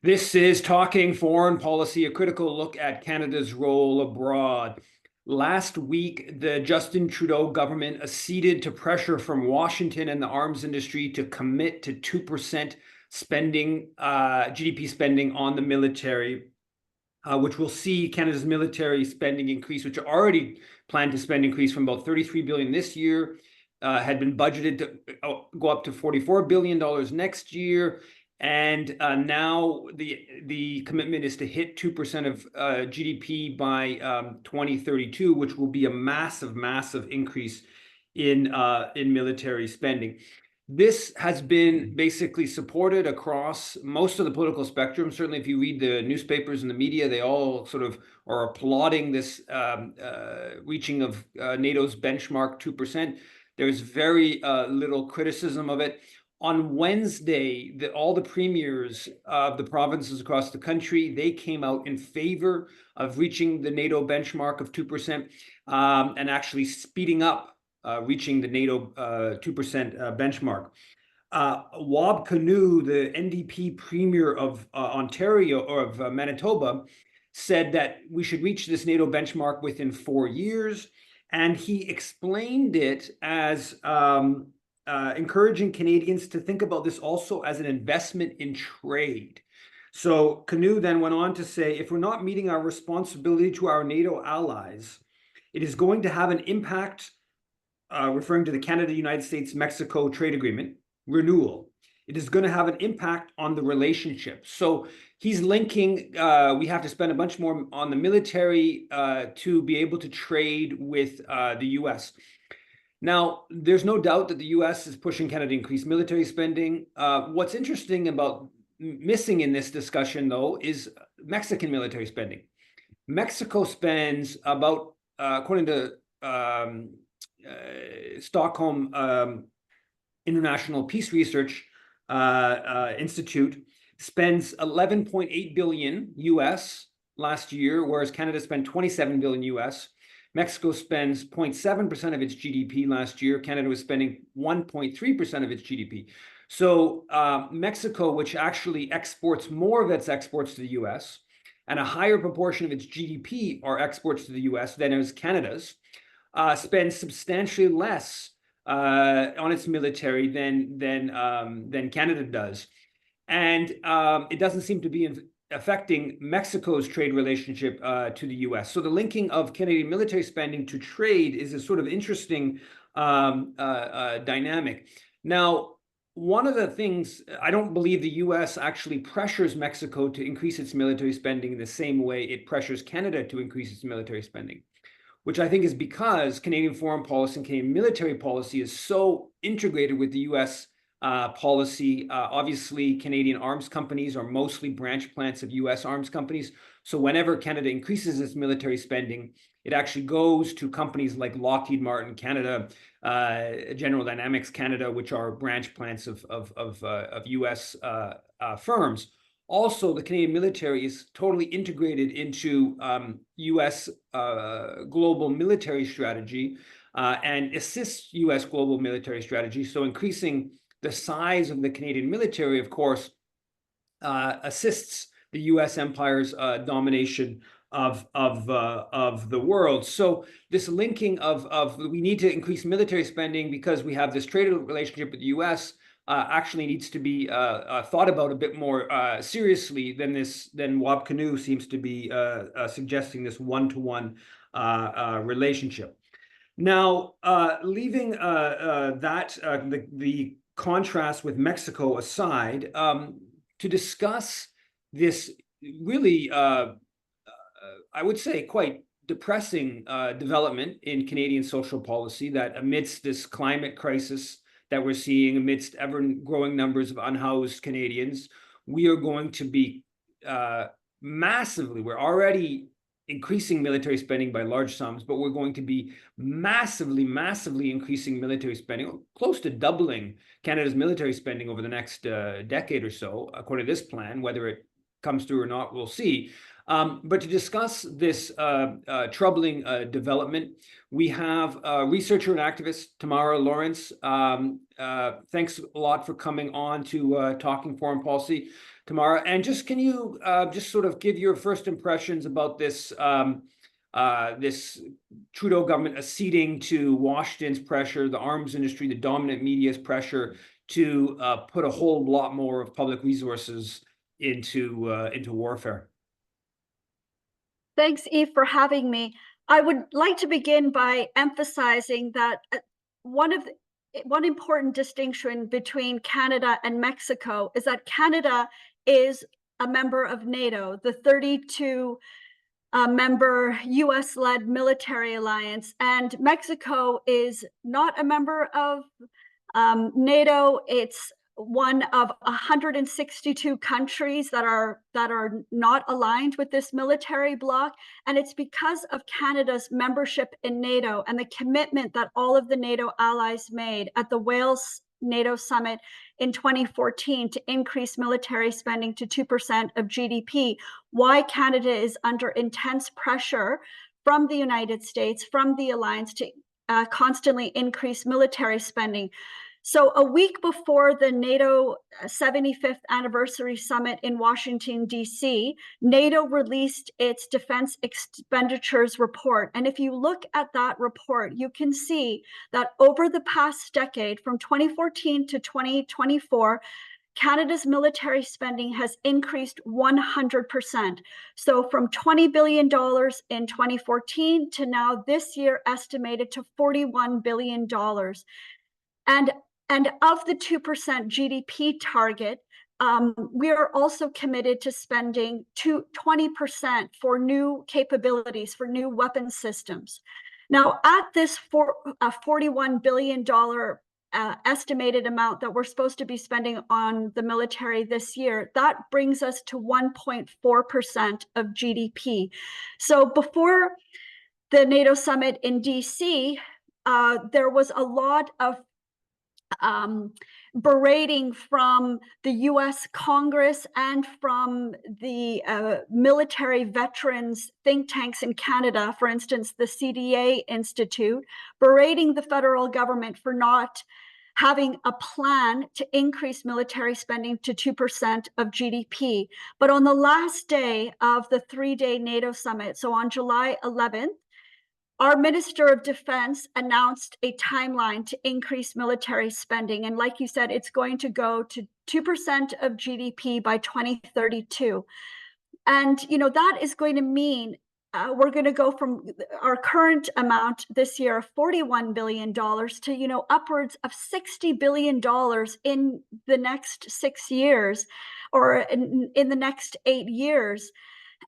This is Talking Foreign Policy, a critical look at Canada's role abroad. Last week, the Justin Trudeau government acceded to pressure from Washington and the arms industry to commit to 2% spending, GDP spending on the military, which will see Canada's military spending increase, which already planned to spend increase from about $33 billion this year, had been budgeted to go up to $44 billion next year. And now the commitment is to hit 2% of GDP by 2032, which will be a massive increase in military spending. This has been basically supported across most of the political spectrum. Certainly, if you read the newspapers and the media, they all sort of are applauding this reaching of NATO's benchmark 2%. There's very little criticism of it. On Wednesday, all the premiers of the provinces across the country, they came out in favor of reaching the NATO benchmark of 2% and actually speeding up reaching the NATO 2% benchmark. Wab Kinew, the NDP premier of Ontario or of Manitoba, said that we should reach this NATO benchmark within 4 years. And he explained it as encouraging Canadians to think about this also as an investment in trade. So Kinew then went on to say, if we're not meeting our responsibility to our NATO allies, it is going to have an impact, referring to the Canada-United States-Mexico trade agreement renewal. It is going to have an impact on the relationship. So he's linking, we have to spend a bunch more on the military to be able to trade with the US. Now, there's no doubt that the US is pushing Canada to increase military spending. What's interesting about missing in this discussion, though, is Mexican military spending. Mexico spends about, according to Stockholm International Peace Research Institute, spends 11.8 billion US last year, whereas Canada spent 27 billion US. Mexico spends 0.7% of its GDP last year. Canada was spending 1.3% of its GDP. So Mexico, which actually exports more of its exports to the US, and a higher proportion of its GDP are exports to the US than is Canada's, spends substantially less on its military than Canada does. And it doesn't seem to be affecting Mexico's trade relationship to the US. So the linking of Canadian military spending to trade is a sort of interesting dynamic. Now, one of the things, I don't believe the US actually pressures Mexico to increase its military spending in the same way it pressures Canada to increase its military spending, which I think is because Canadian foreign policy and Canadian military policy is so integrated with the US policy. Obviously, Canadian arms companies are mostly branch plants of US arms companies. So whenever Canada increases its military spending, it actually goes to companies like Lockheed Martin Canada, General Dynamics Canada, which are branch plants of US firms. Also, the Canadian military is totally integrated into US global military strategy and assists US global military strategy. So increasing the size of the Canadian military, of course, assists the US empire's domination of the world. So this linking of we need to increase military spending because we have this trade relationship with the US actually needs to be thought about a bit more seriously than Wab Kinew seems to be suggesting, this one-to-one relationship. Now, leaving the contrast with Mexico aside, to discuss this really, I would say, quite depressing development in Canadian social policy, that amidst this climate crisis that we're seeing, amidst ever-growing numbers of unhoused Canadians, we are going to be we're already increasing military spending by large sums, but we're going to be massively increasing military spending, close to doubling Canada's military spending over the next decade or so, according to this plan. Whether it comes through or not, we'll see. But to discuss this troubling development, we have researcher and activist Tamara Lorincz. Thanks a lot for coming on to Talking Foreign Policy, Tamara. And just can you just sort of give your first impressions about this this Trudeau government acceding to Washington's pressure, the arms industry, the dominant media's pressure to put a whole lot more of public resources into warfare? Thanks, Eve, for having me. I would like to begin by emphasizing that one important distinction between Canada and Mexico is that Canada is a member of NATO, the 32 member US-led military alliance, and Mexico is not a member of NATO. It's one of 162 countries that are not aligned with this military bloc, and it's because of Canada's membership in NATO and the commitment that all of the NATO allies made at the Wales NATO summit in 2014 to increase military spending to 2% of GDP, why Canada is under intense pressure from the United States, from the alliance, to constantly increase military spending. So a week before the NATO 75th anniversary summit in Washington, D.C., NATO released its defense expenditures report. And if you look at that report, you can see that over the past decade, from 2014 to 2024, Canada's military spending has increased 100%. So from $20 billion in 2014 to now this year estimated to $41 billion. And of the 2% GDP target, we are also committed to spending 20% for new capabilities, for new weapon systems. Now, at this $41 billion estimated amount that we're supposed to be spending on the military this year, that brings us to 1.4% of GDP. So before the NATO summit in DC, there was a lot of berating from the US Congress and from the military veterans think tanks in Canada, for instance, the CDA Institute, berating the federal government for not having a plan to increase military spending to 2% of GDP. But on the last day of the 3-day NATO summit, so on July 11th, our Minister of Defense announced a timeline to increase military spending. And like you said, it's going to go to 2% of GDP by 2032. And, that is going to mean we're going to go from our current amount this year of $41 billion to, upwards of $60 billion in the next 6 years, or in the next 8 years.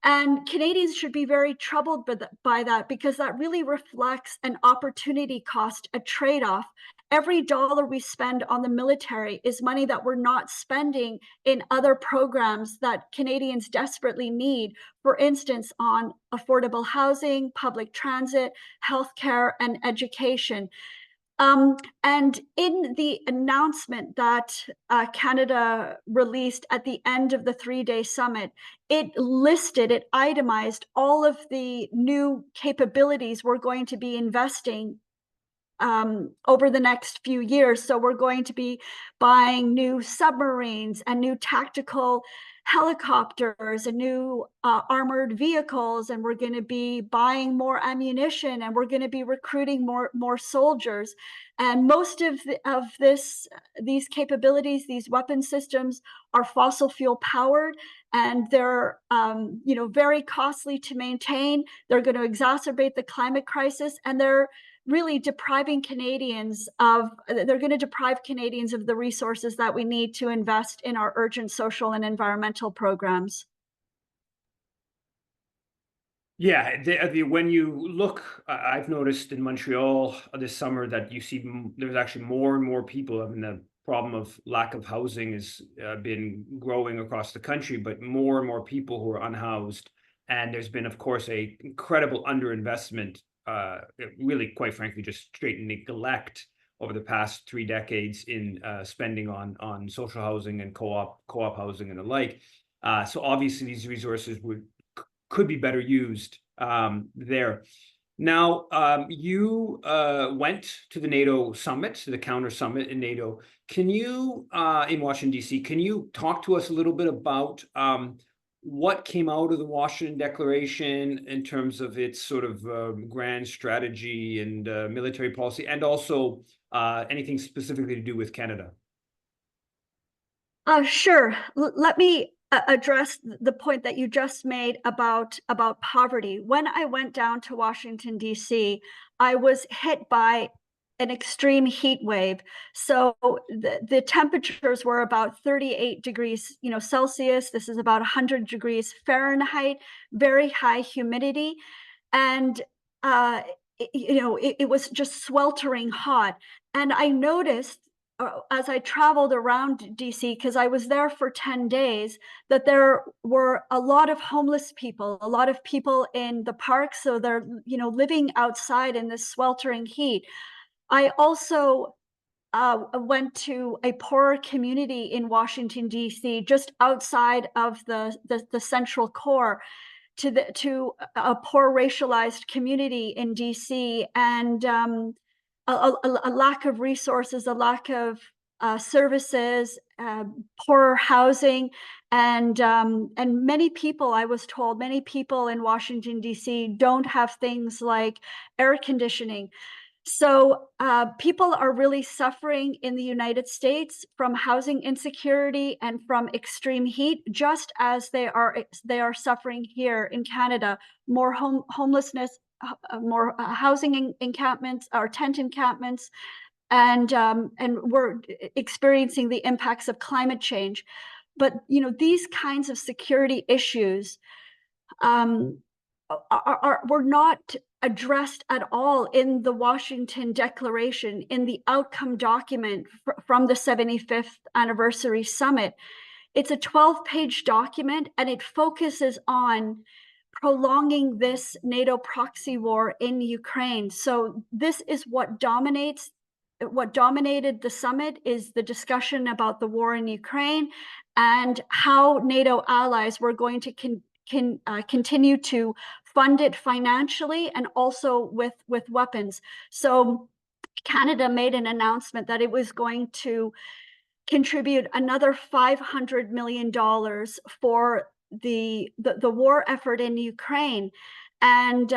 And Canadians should be very troubled by that, because that really reflects an opportunity cost, a trade-off. Every dollar we spend on the military is money that we're not spending in other programs that Canadians desperately need, for instance, on affordable housing, public transit, healthcare, and education. And in the announcement that Canada released at the end of the 3-day summit, it itemized all of the new capabilities we're going to be investing over the next few years. So we're going to be buying new submarines and new tactical helicopters and new armored vehicles, and we're going to be buying more ammunition, and we're going to be recruiting more soldiers. And most of these capabilities, these weapon systems, are fossil fuel powered, and they're very costly to maintain. They're going to exacerbate the climate crisis, and they're really depriving Canadians of the resources that we need to invest in our urgent social and environmental programs. Yeah, when you look, I've noticed in Montreal this summer that you see there's actually more and more people. I mean, the problem of lack of housing has been growing across the country, but more and more people who are unhoused. And there's been, of course, a incredible underinvestment, really, quite frankly, just straight neglect over the past 3 decades in spending on social housing and co-op housing and the like. So obviously these resources would could be better used there. Now, you went to the NATO summit, to the counter summit in NATO. Can you, in Washington, D.C., can you talk to us a little bit about what came out of the Washington Declaration in terms of its sort of grand strategy and military policy, and also anything specifically to do with Canada? Sure. Let me address the point that you just made about poverty. When I went down to Washington, D.C., I was hit by an extreme heat wave. So the temperatures were about 38 degrees, Celsius. This is about 100 degrees Fahrenheit, very high humidity. And, it was just sweltering hot. And I noticed as I traveled around DC, because I was there for 10 days, that there were a lot of homeless people, a lot of people in the park. So they're, living outside in this sweltering heat. I also went to a poorer community in Washington, D.C., just outside of the central core, to a poor racialized community in DC, and a lack of resources, a lack of services, poor housing, and many people, I was told, many people in Washington D.C. don't have things like air conditioning. So people are really suffering in the United States from housing insecurity and from extreme heat, just as they are suffering here in Canada. More homelessness, more housing encampments or tent encampments, and we're experiencing the impacts of climate change. But these kinds of security issues um, were not addressed at all in the Washington Declaration, in the outcome document from the 75th anniversary summit. It's a 12-page document, and it focuses on prolonging this NATO proxy war in Ukraine. So this is what dominated the summit, is the discussion about the war in Ukraine and how NATO allies were going to continue to fund it financially and also with weapons. So Canada made an announcement that it was going to contribute another $500 million for the war effort in Ukraine. And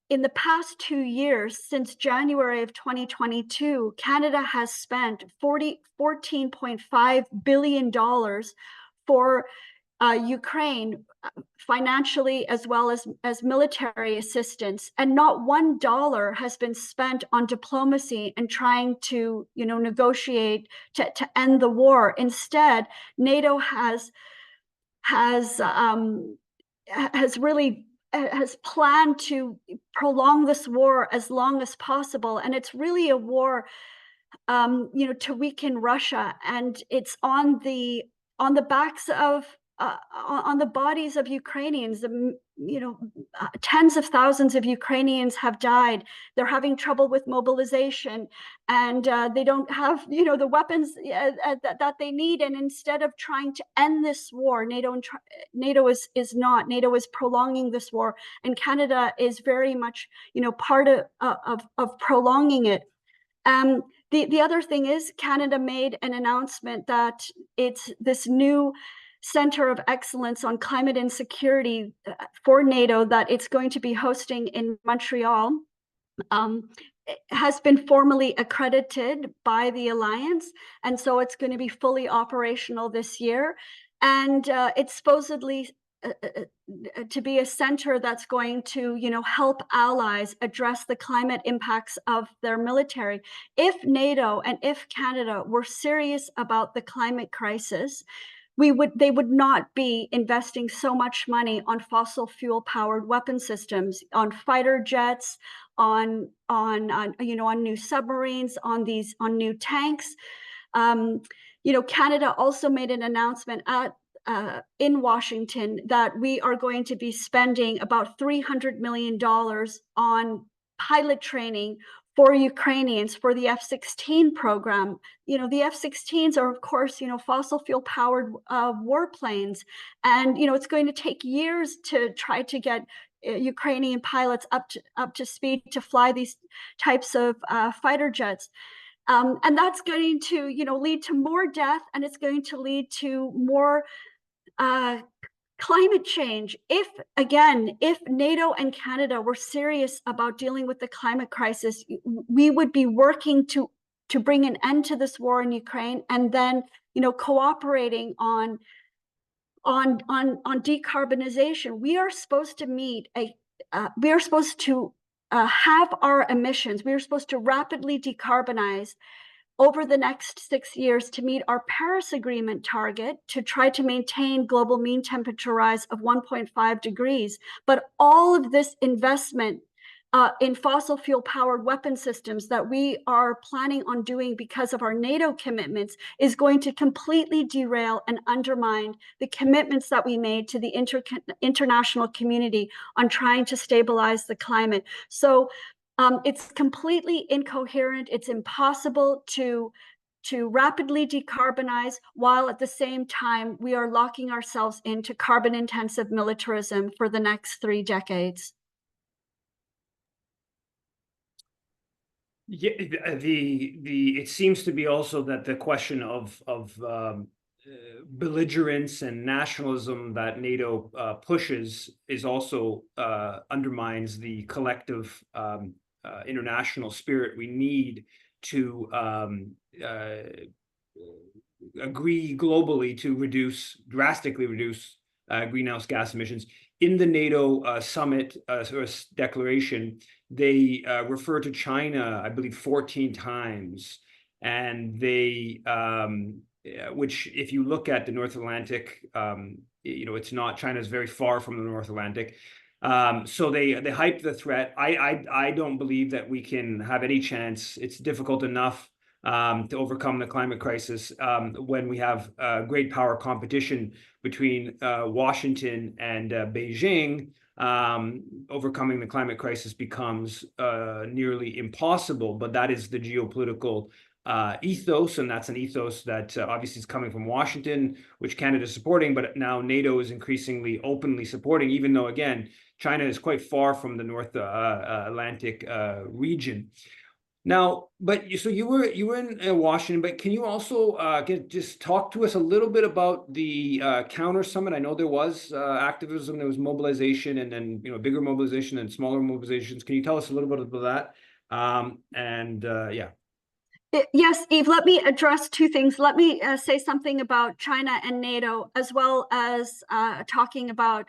in the past 2 years, since January of 2022, Canada has spent $14.5 billion for Ukraine, financially as well as military assistance, and not $1 has been spent on diplomacy and trying to negotiate to end the war. Instead, NATO has really has planned to prolong this war as long as possible, and it's really a war to weaken Russia, and it's on the backs of on the bodies of Ukrainians. Tens of thousands of Ukrainians have died. They're having trouble with mobilization, and they don't have the weapons that they need. And instead of trying to end this war, NATO is prolonging this war, and Canada is very much part of prolonging it. The other thing is, Canada made an announcement that it's this new Center of Excellence on Climate and Security for NATO that it's going to be hosting in Montreal. Has been formally accredited by the Alliance, and so it's going to be fully operational this year. And it's supposedly to be a center that's going to help allies address the climate impacts of their military. If NATO and if Canada were serious about the climate crisis, they would not be investing so much money on fossil fuel powered weapon systems, on fighter jets, on new submarines, on new tanks. Canada also made an announcement in Washington that we are going to be spending about $300 million on pilot training for Ukrainians for the F-16 program. The F-16s are, of course, fossil fuel powered warplanes, and it's going to take years to try to get Ukrainian pilots up to speed to fly these types of fighter jets. And that's going to, lead to more death, and it's going to lead to more climate change. If NATO and Canada were serious about dealing with the climate crisis, we would be working to bring an end to this war in Ukraine, and then, cooperating on decarbonization. We are supposed to have our emissions. We are supposed to rapidly decarbonize over the next 6 years to meet our Paris Agreement target to try to maintain global mean temperature rise of 1.5 degrees. But all of this investment in fossil fuel powered weapon systems that we are planning on doing because of our NATO commitments is going to completely derail and undermine the commitments that we made to the international community on trying to stabilize the climate. So it's completely incoherent. It's impossible to rapidly decarbonize while at the same time we are locking ourselves into carbon intensive militarism for the next 3 decades. Yeah, it seems to be also that the question of belligerence and nationalism that NATO pushes is also undermines the collective international spirit we need to agree globally to drastically reduce greenhouse gas emissions. In the NATO summit declaration, they refer to China, I believe, 14 times, and they, which, if you look at the North Atlantic, it's not. China is very far from the North Atlantic. So they hype the threat. I don't believe that we can have any chance. It's difficult enough to overcome the climate crisis when we have great power competition between Washington and Beijing. Overcoming the climate crisis becomes nearly impossible, but that is the geopolitical ethos, and that's an ethos that obviously is coming from Washington, which Canada is supporting, but now NATO is increasingly openly supporting, even though, again, China is quite far from the North Atlantic region. Now, so you were in Washington, but can you also just talk to us a little bit about the counter summit? I know there was activism, there was mobilization, and then bigger mobilization and smaller mobilizations. Can you tell us a little bit about that? Yeah. Yes, Eve, let me address 2 things. Let me say something about China and NATO, as well as talking about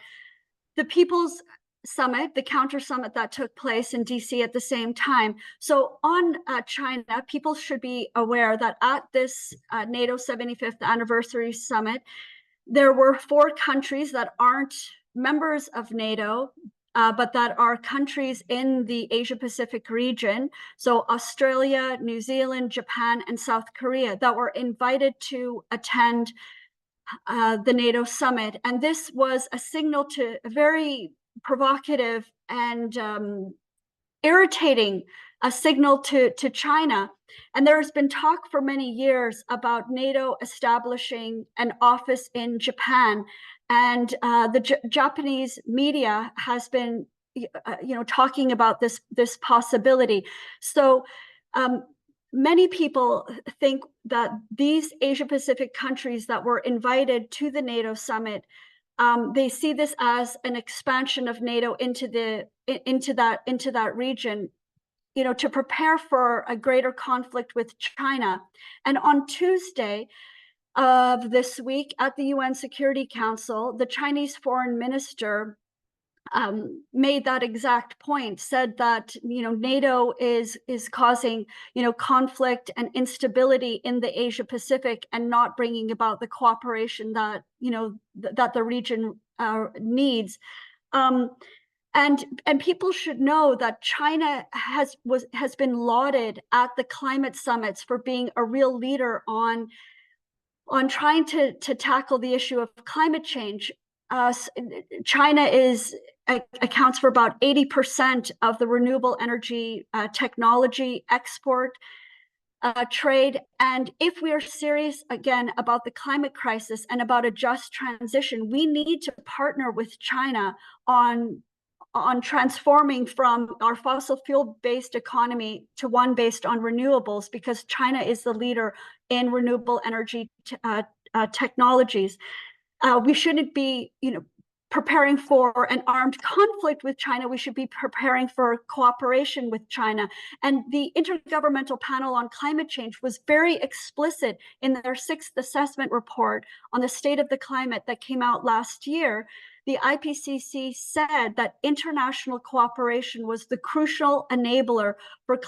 the People's Summit, the counter summit that took place in DC at the same time. So on China, people should be aware that at this NATO 75th anniversary summit, there were 4 countries that aren't members of NATO, but that are countries in the Asia-Pacific region. So Australia, New Zealand, Japan, and South Korea that were invited to attend the NATO summit. And this was a signal to a very provocative and irritating a signal to China. And there has been talk for many years about NATO establishing an office in Japan. And the Japanese media has been talking about this possibility. So many people think that these Asia-Pacific countries that were invited to the NATO summit, they see this as an expansion of NATO into that region, to prepare for a greater conflict with China. And on Tuesday of this week at the UN Security Council, the Chinese foreign minister made that exact point, said that NATO is causing conflict and instability in the Asia Pacific and not bringing about the cooperation that that the region needs. And people should know that China has been lauded at the climate summits for being a real leader on trying to tackle the issue of climate change. China accounts for about 80% of the renewable energy technology export trade. And if we are serious, again, about the climate crisis and about a just transition, we need to partner with China on transforming from our fossil fuel-based economy to one based on renewables, because China is the leader in renewable energy technologies. We shouldn't be, preparing for an armed conflict with China. We should be preparing for cooperation with China. And the Intergovernmental Panel on Climate Change was very explicit in their 6th assessment report on the state of the climate that came out last year. The IPCC said that international cooperation was the crucial enabler for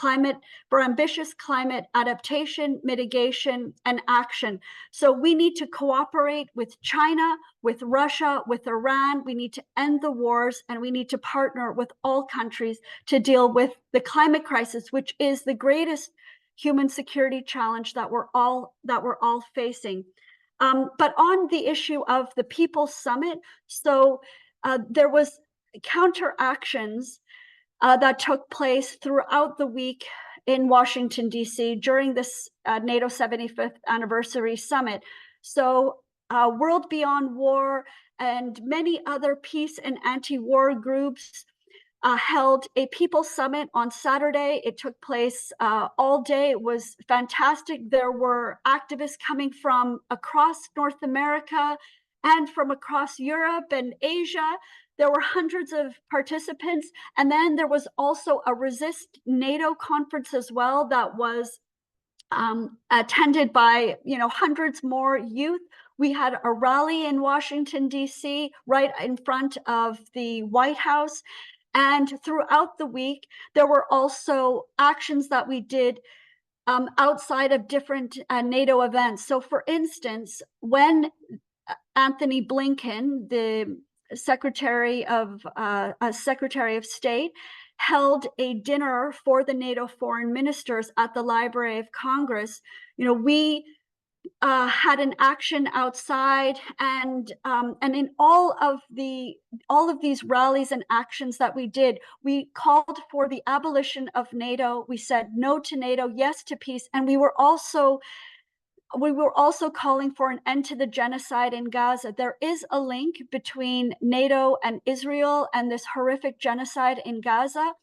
ambitious climate adaptation, mitigation, and action. So we need to cooperate with China, with Russia, with Iran. We need to end the wars, and we need to partner with all countries to deal with the climate crisis, which is the greatest human security challenge that we're all facing. But on the issue of the People's Summit, so there was counteractions that took place throughout the week in Washington, D.C. during this NATO 75th anniversary summit. So World Beyond War and many other peace and anti-war groups held a People's Summit on Saturday. It took place all day. It was fantastic. There were activists coming from across North America and from across Europe and Asia. There were hundreds of participants. And then there was also a Resist NATO conference as well that was attended by, hundreds more youth. We had a rally in Washington, D.C., right in front of the White House. And throughout the week, there were also actions that we did outside of different NATO events. So for instance, when Anthony Blinken, the Secretary of State, held a dinner for the NATO foreign ministers at the Library of Congress, we had an action outside, and in all of these rallies and actions that we did, we called for the abolition of NATO. We said no to NATO, yes to peace, and we were also calling for an end to the genocide in Gaza. There is a link between NATO and Israel and this horrific genocide in Gaza.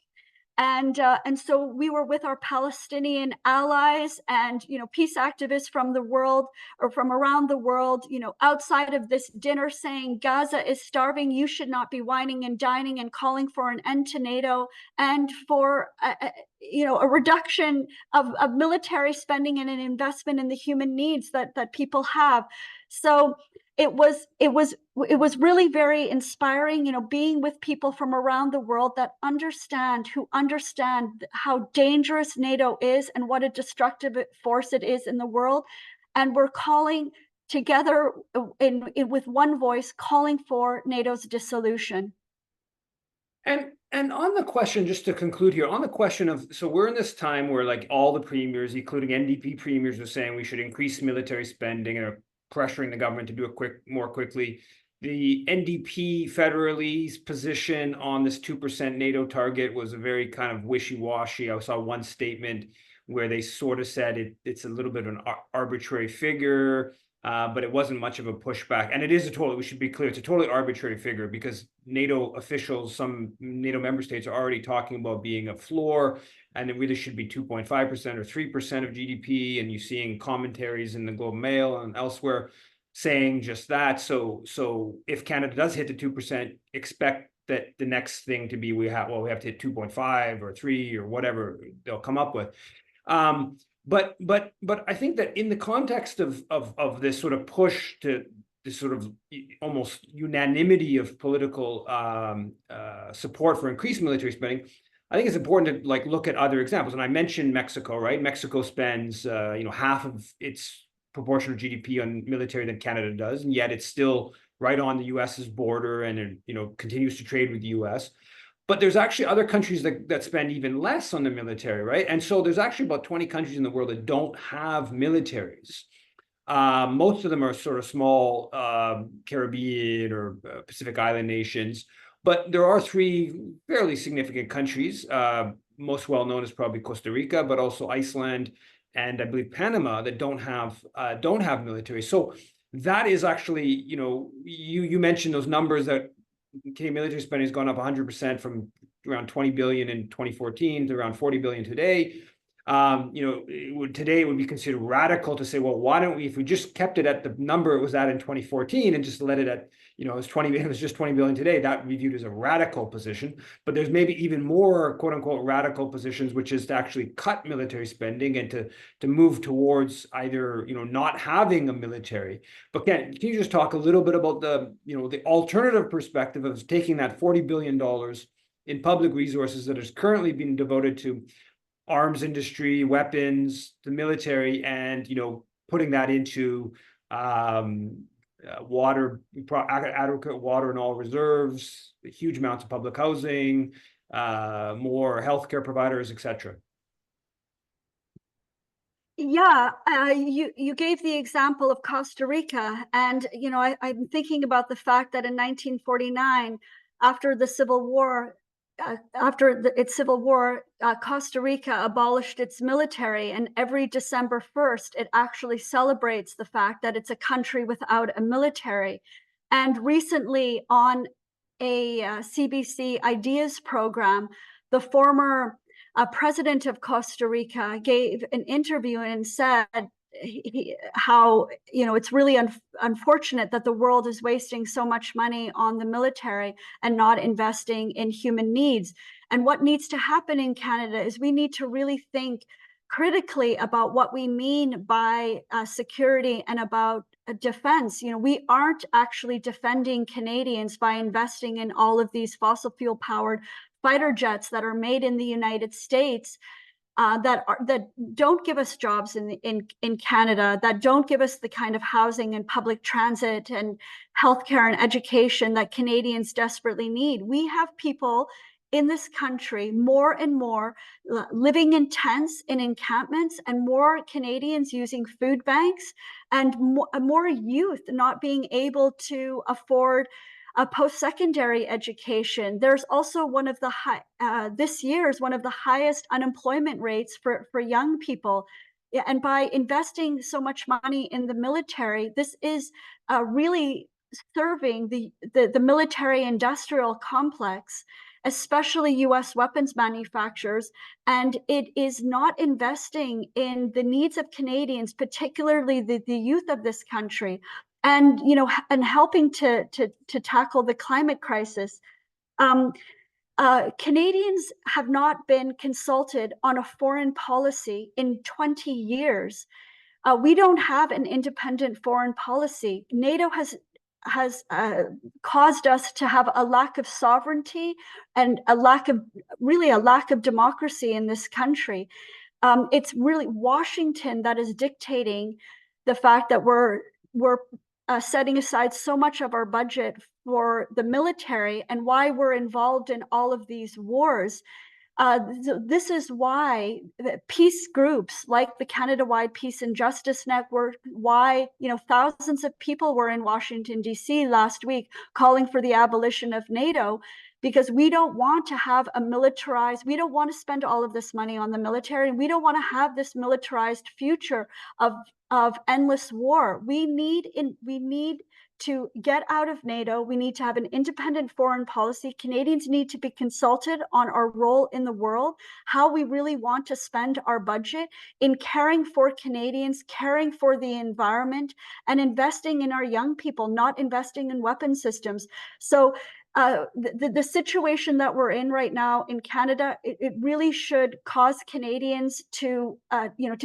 And so we were with our Palestinian allies and, peace activists from the world or from around the world, outside of this dinner saying Gaza is starving. You should not be whining and dining, and calling for an end to NATO and for, a reduction of military spending and an investment in the human needs that people have. So it was really very inspiring, being with people from around the world who understand how dangerous NATO is and what a destructive force it is in the world. And we're calling together with one voice, calling for NATO's dissolution. And on the question, just to conclude here, on the question of, so we're in this time where like all the premiers, including NDP premiers, are saying we should increase military spending and are pressuring the government to do it more quickly. The NDP federalist position on this 2% NATO target was a very kind of wishy-washy. I saw one statement where they sort of said it's a little bit of an arbitrary figure, but it wasn't much of a pushback. And it is we should be clear, it's a totally arbitrary figure, because NATO officials, some NATO member states, are already talking about being a floor, and it really should be 2.5% or 3% of GDP. And you're seeing commentaries in the Globe and Mail and elsewhere saying just that. So if Canada does hit the 2%, expect that the next thing to be we have to hit 2.5 or 3 or whatever they'll come up with. But I think that in the context of this sort of push to this sort of almost unanimity of political support for increased military spending, I think it's important to look at other examples. And I mentioned Mexico, right? Mexico spends half of its proportion of GDP on military than Canada does, and yet it's still right on the US's border and continues to trade with the US. But there's actually other countries that spend even less on the military, right? And so there's actually about 20 countries in the world that don't have militaries. Most of them are sort of small Caribbean or Pacific Island nations, but there are three fairly significant countries. Most well known is probably Costa Rica, but also Iceland and I believe Panama that don't have military. So that is actually, you mentioned those numbers that Canadian military spending has gone up 100% from around 20 billion in 2014 to around 40 billion today. Today it would be considered radical to say, well, why don't we, if we just kept it at the number it was at in 2014 and just let it at, it was just 20 billion today, that would be viewed as a radical position. But there's maybe even more quote unquote radical positions, which is to actually cut military spending and to move towards either, not having a military. But can you just talk a little bit about the alternative perspective of taking that $40 billion in public resources that is currently being devoted to arms industry, weapons, the military, and putting that into adequate water in all reserves, huge amounts of public housing, more healthcare providers, etc. Yeah, you gave the example of Costa Rica, and I'm thinking about the fact that in 1949, after the Civil War, its civil war, Costa Rica abolished its military, and every December 1st, it actually celebrates the fact that it's a country without a military. And recently, on a CBC Ideas program, the former president of Costa Rica gave an interview and said how it's really unfortunate that the world is wasting so much money on the military and not investing in human needs. And what needs to happen in Canada is we need to really think critically about what we mean by security and about defense. We aren't actually defending Canadians by investing in all of these fossil fuel powered fighter jets that are made in the United States, that don't give us jobs in Canada, that don't give us the kind of housing and public transit and healthcare and education that Canadians desperately need. We have people in this country more and more living in tents in encampments, and more Canadians using food banks, and more youth not being able to afford a post-secondary education. There's also this year is one of the highest unemployment rates for young people. And by investing so much money in the military, this is really serving the military industrial complex, especially US weapons manufacturers, and it is not investing in the needs of Canadians, particularly the youth of this country, and helping to tackle the climate crisis. Canadians have not been consulted on a foreign policy in 20 years. We don't have an independent foreign policy. NATO has caused us to have a lack of sovereignty and a lack of democracy in this country. It's really Washington that is dictating the fact that we're setting aside so much of our budget for the military, and why we're involved in all of these wars. This is why peace groups like the Canada-wide Peace and Justice Network, why thousands of people were in Washington, D.C. last week calling for the abolition of NATO, because we don't want to have we don't want to spend all of this money on the military, and we don't want to have this militarized future of endless war. We need to get out of NATO. We need to have an independent foreign policy. Canadians need to be consulted on our role in the world, how we really want to spend our budget in caring for Canadians, caring for the environment, and investing in our young people, not investing in weapon systems. So the situation that we're in right now in Canada, it really should cause Canadians to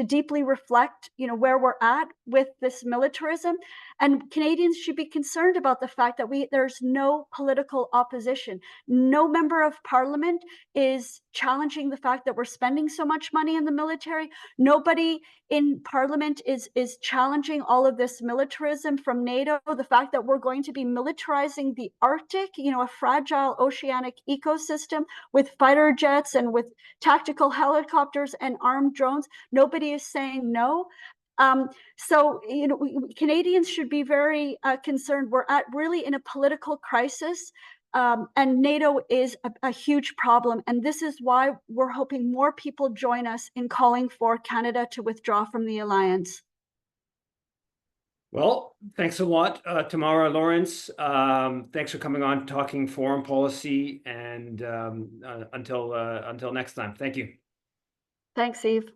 deeply reflect, where we're at with this militarism. And Canadians should be concerned about the fact that there's no political opposition. No member of parliament is challenging the fact that we're spending so much money in the military. Nobody in parliament is challenging all of this militarism from NATO, the fact that we're going to be militarizing the Arctic, a fragile oceanic ecosystem, with fighter jets and with tactical helicopters and armed drones. Nobody is saying no. So, Canadians should be very concerned. We're really in a political crisis. And NATO is a huge problem. And this is why we're hoping more people join us in calling for Canada to withdraw from the alliance. Well, thanks a lot, Tamara Lorincz. Thanks for coming on, talking foreign policy, and until next time. Thank you. Thanks, Eve.